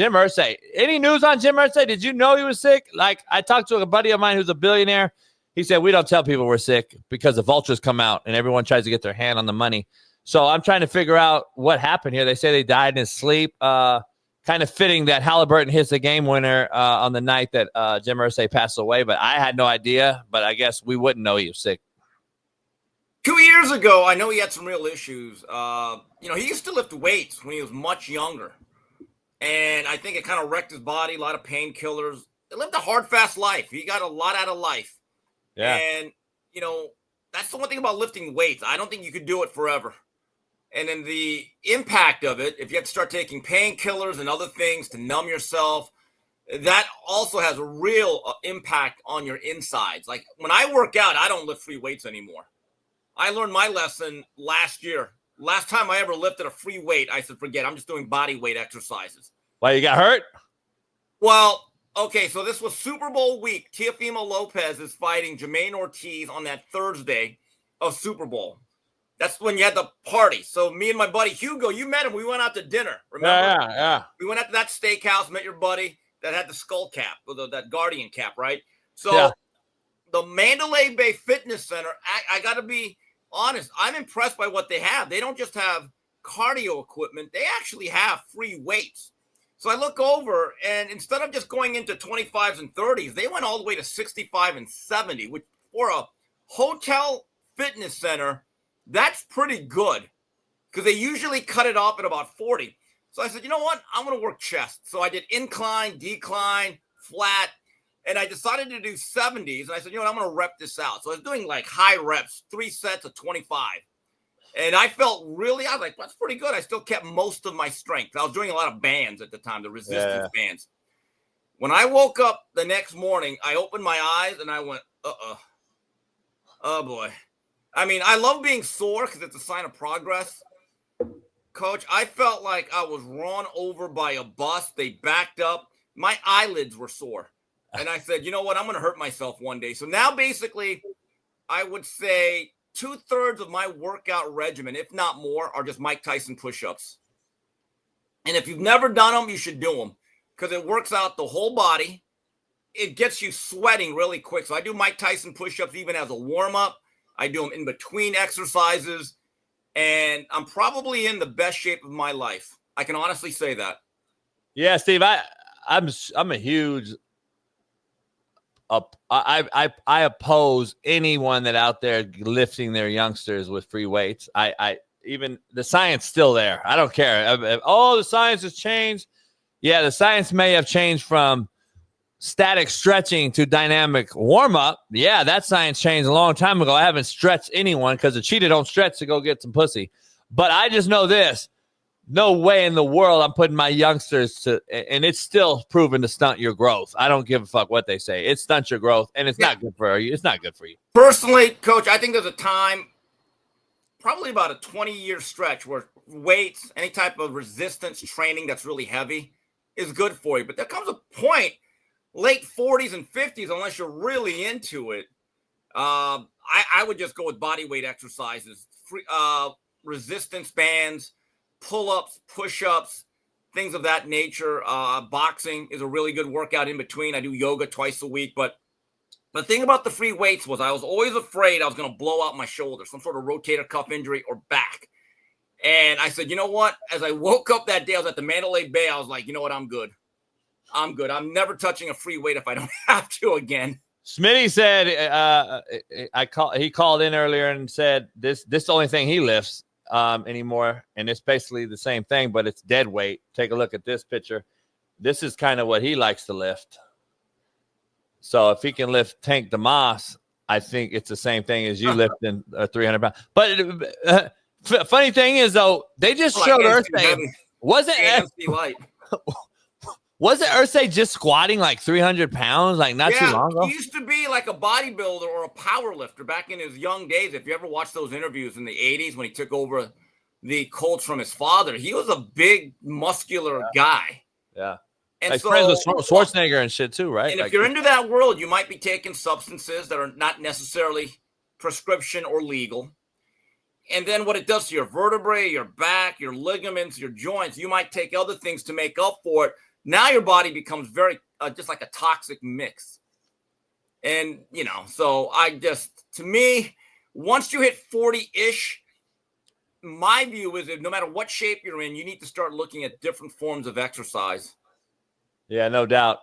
Jim Irsay. Any news on Jim Irsay? Did you know he was sick? Like, I talked to a buddy of mine who's a billionaire. He said, we don't tell people we're sick because the vultures come out and everyone tries to get their hand on the money. So I'm trying to figure out what happened here. They say they died in his sleep. Kind of fitting that Halliburton hits the game winner on the night that Jim Irsay passed away. But I had no idea. But I guess we wouldn't know he was sick. 2 years ago, I know he had some real issues. He used to lift weights when he was much younger. And I think it kind of wrecked his body, a lot of painkillers. He lived a hard, fast life. He got a lot out of life. Yeah. And, that's the one thing about lifting weights. I don't think you could do it forever. And then the impact of it, if you have to start taking painkillers and other things to numb yourself, that also has a real impact on your insides. Like when I work out, I don't lift free weights anymore. I learned my lesson last year. Last time I ever lifted a free weight, I said, forget, I'm just doing body weight exercises. Why, you got hurt? Well, okay, so this was Super Bowl week. Teofimo Lopez is fighting Jermaine Ortiz on that Thursday of Super Bowl. That's when you had the party. So me and my buddy Hugo, you met him. We went out to dinner. Remember? Yeah. We went out to that steakhouse, met your buddy that had the skull cap, or that Guardian cap, right? So the Mandalay Bay Fitness Center, I got to be honest, I'm impressed by what they have. They don't just have cardio equipment. They actually have free weights. So I look over, and instead of just going into 25s and 30s, they went all the way to 65 and 70, which for a hotel fitness center, that's pretty good because they usually cut it off at about 40. So I said, you know what? I'm going to work chest. So I did incline, decline, flat, and I decided to do 70s. And I said, you know what? I'm going to rep this out. So I was doing like high reps, 3 sets of 25. And I felt I was like, that's pretty good. I still kept most of my strength. I was doing a lot of bands at the time, the resistance bands. When I woke up the next morning, I opened my eyes and I went, oh boy. I mean, I love being sore because it's a sign of progress. Coach, I felt like I was run over by a bus. They backed up. My eyelids were sore. And I said, you know what? I'm going to hurt myself one day. So now basically, I would say 2/3 of my workout regimen, if not more, are just Mike Tyson push-ups. And if you've never done them, you should do them because it works out the whole body. It gets you sweating really quick. So I do Mike Tyson push-ups even as a warm-up. I do them in between exercises, and I'm probably in the best shape of my life. I can honestly say that. Yeah, Steve, I'm a huge I oppose anyone that out there lifting their youngsters with free weights. I even the science still there. I don't care. The science has changed. Yeah, the science may have changed from static stretching to dynamic warm-up. Yeah, that science changed a long time ago. I haven't stretched anyone because the cheetah don't stretch to go get some pussy. But I just know this. No way in the world I'm putting my youngsters to, and it's still proven to stunt your growth. I don't give a fuck what they say. It stunts your growth, and it's not good for you. It's not good for you. Personally, Coach, I think there's a time, probably about a 20-year stretch, where weights, any type of resistance training that's really heavy is good for you. But there comes a point, late 40s and 50s, unless you're really into it, I would just go with body weight exercises, resistance bands, pull-ups, push-ups, things of that nature. Boxing is a really good workout in between. I do yoga twice a week. But the thing about the free weights was I was always afraid I was going to blow out my shoulder, some sort of rotator cuff injury or back. And I said, you know what? As I woke up that day, I was at the Mandalay Bay. I was like, you know what? I'm good. I'm never touching a free weight if I don't have to again. Smitty said, he called in earlier and said this is the only thing he lifts anymore. And it's basically the same thing, but it's dead weight. Take a look at this picture. This is kind of what he likes to lift. So if he can lift Tank DeMoss, I think it's the same thing as you lifting 300 pounds. But funny thing is, though, they just showed Irsay. Wasn't Irsay just squatting like 300 pounds like not too long ago? He used to be like a bodybuilder or a power lifter back in his young days. If you ever watched those interviews in the 80s when he took over the Colts from his father, he was a big, muscular guy. Yeah. And like friends with Schwarzenegger and shit too, right? And if you're into that world, you might be taking substances that are not necessarily prescription or legal. And then what it does to your vertebrae, your back, your ligaments, your joints, you might take other things to make up for it. Now your body becomes very just like a toxic mix. And, so to me, once you hit 40-ish, my view is that no matter what shape you're in, you need to start looking at different forms of exercise. Yeah, no doubt.